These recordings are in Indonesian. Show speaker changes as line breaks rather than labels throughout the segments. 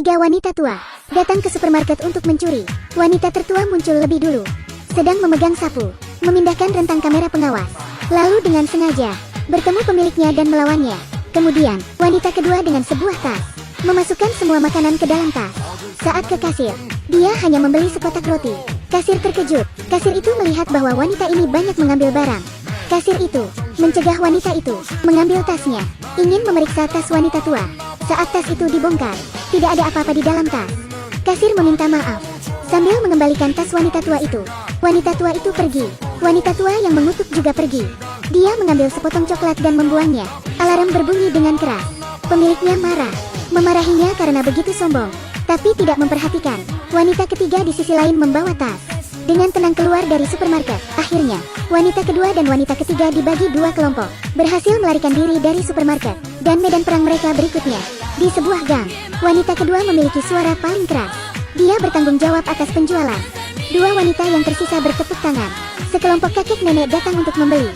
Tiga wanita tua datang ke supermarket untuk mencuri. Wanita tertua muncul lebih dulu, sedang memegang sapu, memindahkan rentang kamera pengawas. Lalu dengan sengaja bertemu pemiliknya dan melawannya. Kemudian, wanita kedua dengan sebuah tas memasukkan semua makanan ke dalam tas. Saat ke kasir, dia hanya membeli sekotak roti. Kasir terkejut. Kasir itu melihat bahwa wanita ini banyak mengambil barang. Kasir itu mencegah wanita itu mengambil tasnya, ingin memeriksa tas wanita tua. Saat tas itu dibongkar, tidak ada apa-apa di dalam tas. Kasir meminta maaf sambil mengembalikan tas wanita tua itu. Wanita tua itu pergi. Wanita tua yang mengutuk juga pergi. Dia mengambil sepotong coklat dan membuangnya. Alarm berbunyi dengan keras. Pemiliknya marah, memarahinya karena begitu sombong, tapi tidak memperhatikan. Wanita ketiga di sisi lain membawa tas, dengan tenang keluar dari supermarket. Akhirnya, wanita kedua dan wanita ketiga dibagi dua kelompok, berhasil melarikan diri dari supermarket. Dan medan perang mereka berikutnya, di sebuah gang. Wanita kedua memiliki suara paling keras. Dia bertanggung jawab atas penjualan. Dua wanita yang tersisa bertepuk tangan. Sekelompok kakek nenek datang untuk membeli.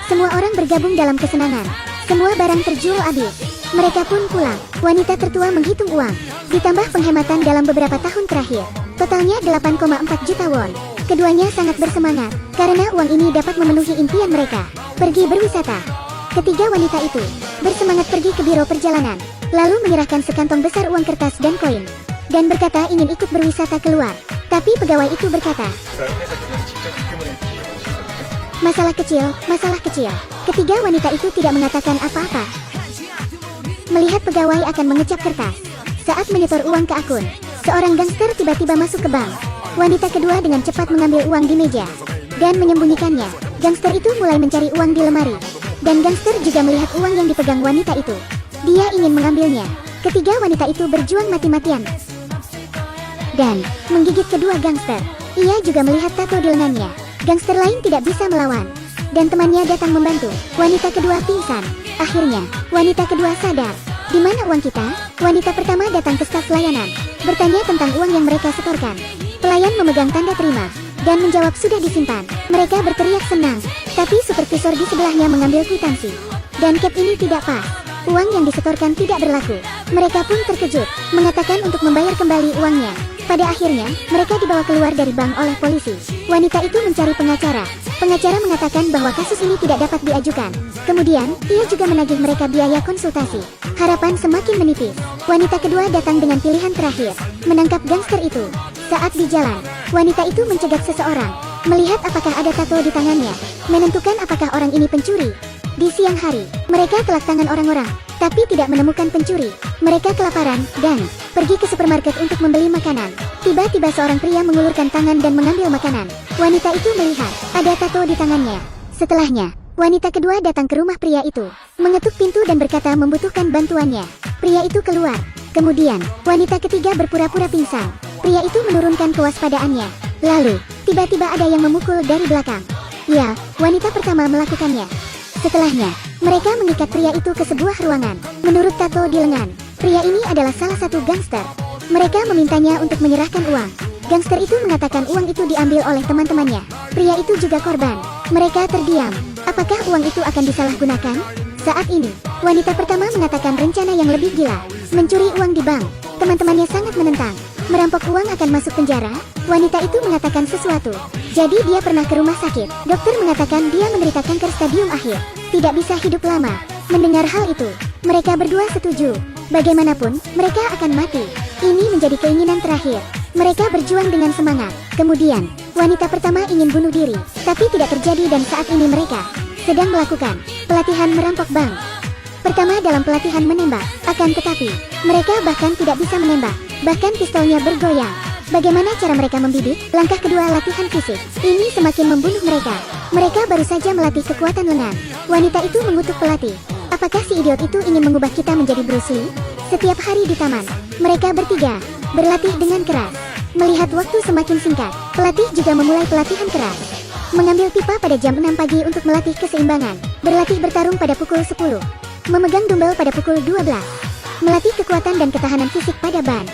Semua orang bergabung dalam kesenangan. Semua barang terjual habis. Mereka pun pulang. Wanita tertua menghitung uang, ditambah penghematan dalam beberapa tahun terakhir. Totalnya 8,4 juta won. Keduanya sangat bersemangat, karena uang ini dapat memenuhi impian mereka, pergi berwisata. Ketiga wanita itu bersemangat pergi ke biro perjalanan, lalu menyerahkan sekantong besar uang kertas dan koin, dan berkata ingin ikut berwisata keluar. Tapi pegawai itu berkata, masalah kecil, masalah kecil. Ketiga wanita itu tidak mengatakan apa-apa. Melihat pegawai akan mengecap kertas, saat menyetor uang ke akun, seorang gangster tiba-tiba masuk ke bank. Wanita kedua dengan cepat mengambil uang di meja dan menyembunyikannya. Gangster itu mulai mencari uang di lemari, dan gangster juga melihat uang yang dipegang wanita itu. Dia ingin mengambilnya. Ketiga wanita itu berjuang mati-matian dan menggigit kedua gangster. Ia juga melihat tato di lengannya. Gangster lain tidak bisa melawan, dan temannya datang membantu. Wanita kedua pingsan. Akhirnya, wanita kedua sadar. Di mana uang kita? Wanita pertama datang ke staf pelayanan, bertanya tentang uang yang mereka setorkan. Pelayan memegang tanda terima dan menjawab sudah disimpan. Mereka berteriak senang, tapi supervisor di sebelahnya mengambil kwitansi. Dan cap ini tidak pas. Uang yang disetorkan tidak berlaku. Mereka pun terkejut, mengatakan untuk membayar kembali uangnya. Pada akhirnya, mereka dibawa keluar dari bank oleh polisi. Wanita itu mencari pengacara. Pengacara mengatakan bahwa kasus ini tidak dapat diajukan. Kemudian, ia juga menagih mereka biaya konsultasi. Harapan semakin menipis. Wanita kedua datang dengan pilihan terakhir, menangkap gangster itu. Saat di jalan, wanita itu mencegat seseorang, melihat apakah ada tato di tangannya, menentukan apakah orang ini pencuri. Di siang hari, mereka telak tangan orang-orang, tapi tidak menemukan pencuri. Mereka kelaparan dan pergi ke supermarket untuk membeli makanan. Tiba-tiba seorang pria mengulurkan tangan dan mengambil makanan. Wanita itu melihat ada tato di tangannya. Setelahnya, wanita kedua datang ke rumah pria itu, mengetuk pintu dan berkata membutuhkan bantuannya. Pria itu keluar. Kemudian, wanita ketiga berpura-pura pingsan. Pria itu menurunkan kewaspadaannya. Lalu, tiba-tiba ada yang memukul dari belakang. Ya, wanita pertama melakukannya. Setelahnya, mereka mengikat pria itu ke sebuah ruangan. Menurut tato di lengan, pria ini adalah salah satu gangster. Mereka memintanya untuk menyerahkan uang. Gangster itu mengatakan uang itu diambil oleh teman-temannya. Pria itu juga korban. Mereka terdiam. Apakah uang itu akan disalahgunakan? Saat ini, wanita pertama mengatakan rencana yang lebih gila, mencuri uang di bank. Teman-temannya sangat menentang. Merampok uang akan masuk penjara? Wanita itu mengatakan sesuatu. Jadi dia pernah ke rumah sakit. Dokter mengatakan dia menderita kanker stadium akhir, tidak bisa hidup lama. Mendengar hal itu, mereka berdua setuju. Bagaimanapun, mereka akan mati. Ini menjadi keinginan terakhir. Mereka berjuang dengan semangat. Kemudian, wanita pertama ingin bunuh diri, tapi tidak terjadi dan saat ini mereka sedang melakukan pelatihan merampok bank. Pertama dalam pelatihan menembak, akan tetapi, mereka bahkan tidak bisa menembak. Bahkan pistolnya bergoyang. Bagaimana cara mereka membidik? Langkah kedua latihan fisik. Ini semakin membunuh mereka. Mereka baru saja melatih kekuatan lengan. Wanita itu mengutuk pelatih. Apakah si idiot itu ingin mengubah kita menjadi Bruce Lee? Setiap hari di taman, mereka bertiga berlatih dengan keras. Melihat waktu semakin singkat, pelatih juga memulai pelatihan keras. Mengambil pipa pada jam 6 pagi untuk melatih keseimbangan. Berlatih bertarung pada pukul 10. Memegang dumbbell pada pukul 12. Melatih kekuatan dan ketahanan fisik pada ban.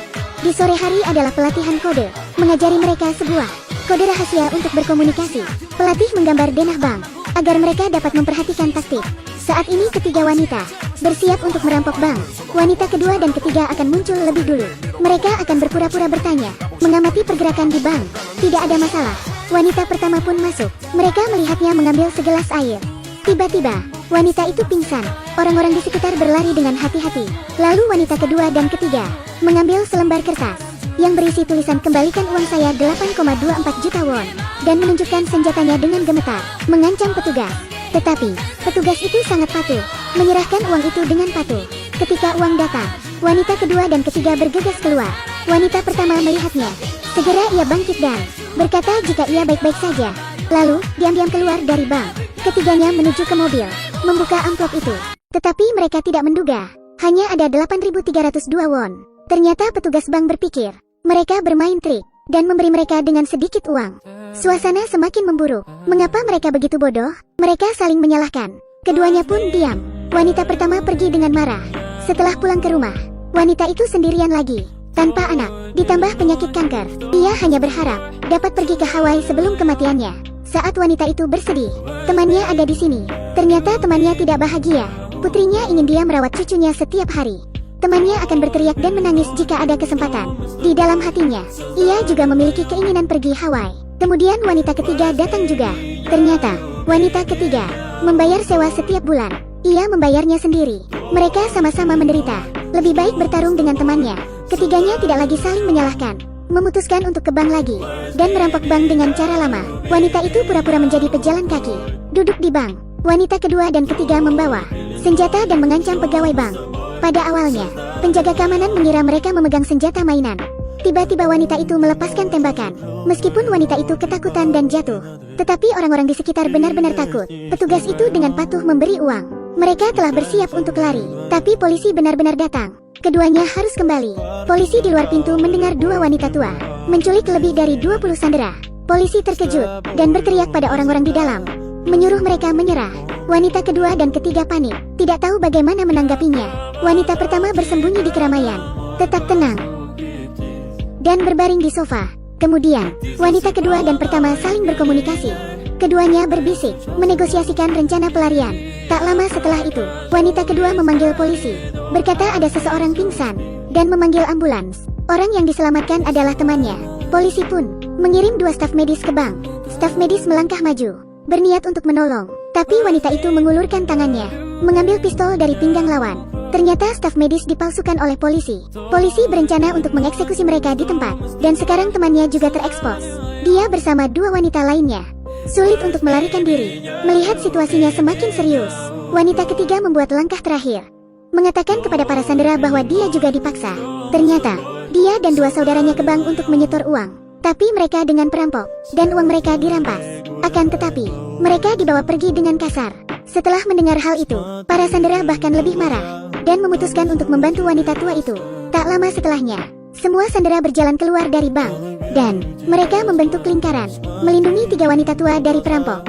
Di sore hari adalah pelatihan kode, mengajari mereka sebuah kode rahasia untuk berkomunikasi. Pelatih menggambar denah bank, agar mereka dapat memperhatikan taktik. Saat ini ketiga wanita bersiap untuk merampok bank. Wanita kedua dan ketiga akan muncul lebih dulu. Mereka akan berpura-pura bertanya, mengamati pergerakan di bank. Tidak ada masalah. Wanita pertama pun masuk. Mereka melihatnya mengambil segelas air. Tiba-tiba, wanita itu pingsan. Orang-orang di sekitar berlari dengan hati-hati. Lalu wanita kedua dan ketiga mengambil selembar kertas yang berisi tulisan "Kembalikan uang saya 8,24 juta won" dan menunjukkan senjatanya dengan gemetar, mengancam petugas. Tetapi, petugas itu sangat patuh, menyerahkan uang itu dengan patuh. Ketika uang datang, wanita kedua dan ketiga bergegas keluar. Wanita pertama melihatnya. Segera ia bangkit dan berkata jika ia baik-baik saja. Lalu, diam-diam keluar dari bank. Ketiganya menuju ke mobil, membuka amplop itu. Tetapi mereka tidak menduga, hanya ada 8.302 won. Ternyata petugas bank berpikir, mereka bermain trik, dan memberi mereka dengan sedikit uang. Suasana semakin memburuk. Mengapa mereka begitu bodoh? Mereka saling menyalahkan. Keduanya pun diam. Wanita pertama pergi dengan marah. Setelah pulang ke rumah, wanita itu sendirian lagi, tanpa anak, ditambah penyakit kanker. Ia hanya berharap dapat pergi ke Hawaii sebelum kematiannya. Saat wanita itu bersedih, temannya ada di sini. Ternyata temannya tidak bahagia. Putrinya ingin dia merawat cucunya setiap hari. Temannya akan berteriak dan menangis jika ada kesempatan. Di dalam hatinya, ia juga memiliki keinginan pergi Hawaii. Kemudian wanita ketiga datang juga. Ternyata, wanita ketiga membayar sewa setiap bulan. Ia membayarnya sendiri. Mereka sama-sama menderita. Lebih baik bertarung dengan temannya. Ketiganya tidak lagi saling menyalahkan. Memutuskan untuk ke bank lagi dan merampok bank dengan cara lama. Wanita itu pura-pura menjadi pejalan kaki, duduk di bank. Wanita kedua dan ketiga membawa senjata dan mengancam pegawai bank. Pada awalnya, penjaga keamanan mengira mereka memegang senjata mainan. Tiba-tiba wanita itu melepaskan tembakan. Meskipun wanita itu ketakutan dan jatuh, tetapi orang-orang di sekitar benar-benar takut. Petugas itu dengan patuh memberi uang. Mereka telah bersiap untuk lari, tapi polisi benar-benar datang. Keduanya harus kembali. Polisi di luar pintu mendengar dua wanita tua menculik lebih dari 20 sandera. Polisi terkejut dan berteriak pada orang-orang di dalam, menyuruh mereka menyerah. Wanita kedua dan ketiga panik, tidak tahu bagaimana menanggapinya. Wanita pertama bersembunyi di keramaian, tetap tenang, dan berbaring di sofa. Kemudian, wanita kedua dan pertama saling berkomunikasi. Keduanya berbisik, menegosiasikan rencana pelarian. Tak lama setelah itu, wanita kedua memanggil polisi, berkata ada seseorang pingsan, dan memanggil ambulans. Orang yang diselamatkan adalah temannya. Polisi pun mengirim 2 staf medis ke bank. Staf medis melangkah maju, berniat untuk menolong. Tapi wanita itu mengulurkan tangannya, mengambil pistol dari pinggang lawan. Ternyata staf medis dipalsukan oleh polisi. Polisi berencana untuk mengeksekusi mereka di tempat, dan sekarang temannya juga terekspos. Dia bersama 2 wanita lainnya sulit untuk melarikan diri. Melihat situasinya semakin serius, wanita ketiga membuat langkah terakhir, mengatakan kepada para sandera bahwa dia juga dipaksa. Ternyata, dia dan 2 saudaranya ke bank untuk menyetor uang. Tapi mereka dengan perampok, dan uang mereka dirampas. Akan tetapi, mereka dibawa pergi dengan kasar. Setelah mendengar hal itu, para sandera bahkan lebih marah, dan memutuskan untuk membantu wanita tua itu. Tak lama setelahnya, semua sandera berjalan keluar dari bank, dan mereka membentuk lingkaran, melindungi 3 wanita tua dari perampok.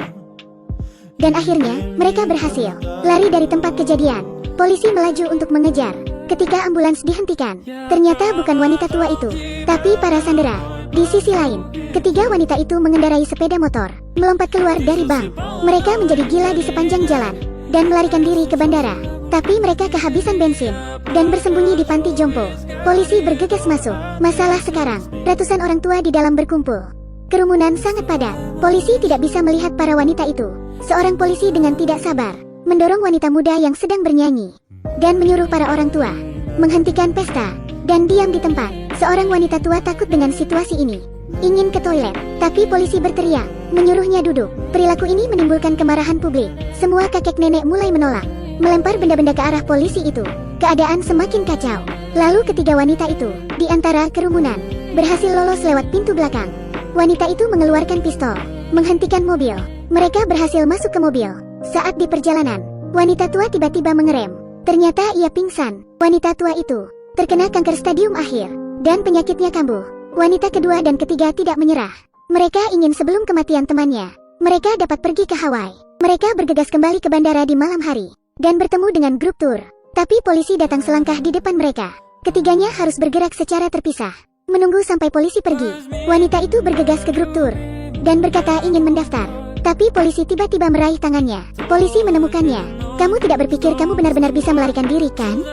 Dan akhirnya, mereka berhasil lari dari tempat kejadian. Polisi melaju untuk mengejar. Ketika ambulans dihentikan, ternyata bukan wanita tua itu, tapi para sandera. Di sisi lain, ketiga wanita itu mengendarai sepeda motor, melompat keluar dari bank. Mereka menjadi gila di sepanjang jalan, dan melarikan diri ke bandara. Tapi mereka kehabisan bensin, dan bersembunyi di panti jompo. Polisi bergegas masuk. Masalah sekarang, ratusan orang tua di dalam berkumpul. Kerumunan sangat padat. Polisi tidak bisa melihat para wanita itu. Seorang polisi dengan tidak sabar mendorong wanita muda yang sedang bernyanyi, dan menyuruh para orang tua menghentikan pesta, dan diam di tempat. Seorang wanita tua takut dengan situasi ini, ingin ke toilet, tapi polisi berteriak, menyuruhnya duduk. Perilaku ini menimbulkan kemarahan publik. Semua kakek nenek mulai menolak, melempar benda-benda ke arah polisi itu. Keadaan semakin kacau. Lalu ketiga wanita itu, di antara kerumunan, berhasil lolos lewat pintu belakang. Wanita itu mengeluarkan pistol, menghentikan mobil. Mereka berhasil masuk ke mobil. Saat di perjalanan, wanita tua tiba-tiba mengerem. Ternyata ia pingsan. Wanita tua itu terkena kanker stadium akhir, dan penyakitnya kambuh. Wanita kedua dan ketiga tidak menyerah. Mereka ingin sebelum kematian temannya, mereka dapat pergi ke Hawaii. Mereka bergegas kembali ke bandara di malam hari, dan bertemu dengan grup tur. Tapi polisi datang selangkah di depan mereka. Ketiganya harus bergerak secara terpisah, menunggu sampai polisi pergi. Wanita itu bergegas ke grup tur, dan berkata ingin mendaftar. Tapi polisi tiba-tiba meraih tangannya. Polisi menemukannya, Kamu tidak berpikir kamu benar-benar bisa melarikan diri, kan?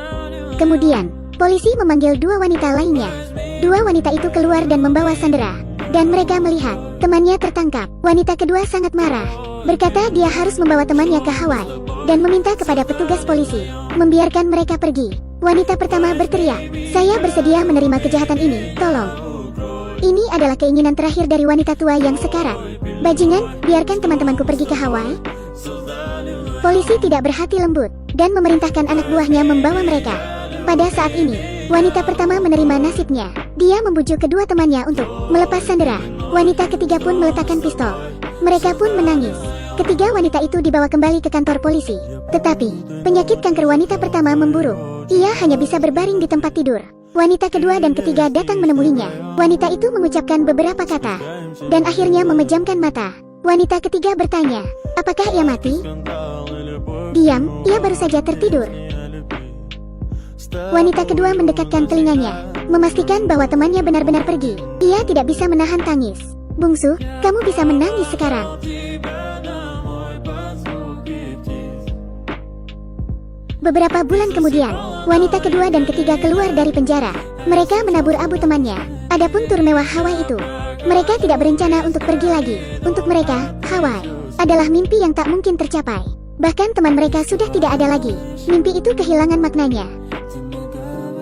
Kemudian, polisi memanggil dua wanita lainnya. Dua wanita itu keluar dan membawa Sandra. Dan mereka melihat temannya tertangkap. Wanita kedua sangat marah. Berkata dia harus membawa temannya ke Hawaii. Dan meminta kepada petugas polisi membiarkan mereka pergi. Wanita pertama berteriak, "Saya bersedia menerima kejahatan ini, tolong." Ini adalah keinginan terakhir dari wanita tua yang sekarat. "Bajingan, biarkan teman-temanku pergi ke Hawaii." Polisi tidak berhati lembut dan memerintahkan anak buahnya membawa mereka. Pada saat ini, wanita pertama menerima nasibnya. Dia membujuk kedua temannya untuk melepas Sandra. Wanita ketiga pun meletakkan pistol. Mereka pun menangis. Ketiga wanita itu dibawa kembali ke kantor polisi. Tetapi, penyakit kanker wanita pertama memburuk. Ia hanya bisa berbaring di tempat tidur. Wanita kedua dan ketiga datang menemuinya. Wanita itu mengucapkan beberapa kata. Dan akhirnya memejamkan mata. Wanita ketiga bertanya, "Apakah ia mati?" "Diam, ia baru saja tertidur." Wanita kedua mendekatkan telinganya, memastikan bahwa temannya benar-benar pergi. Ia tidak bisa menahan tangis. "Bungsu, kamu bisa menangis sekarang." Beberapa bulan kemudian, wanita kedua dan ketiga keluar dari penjara. Mereka menabur abu temannya. Adapun tur mewah Hawaii itu, mereka tidak berencana untuk pergi lagi. Untuk mereka, Hawaii adalah mimpi yang tak mungkin tercapai. Bahkan teman mereka sudah tidak ada lagi. Mimpi itu kehilangan maknanya.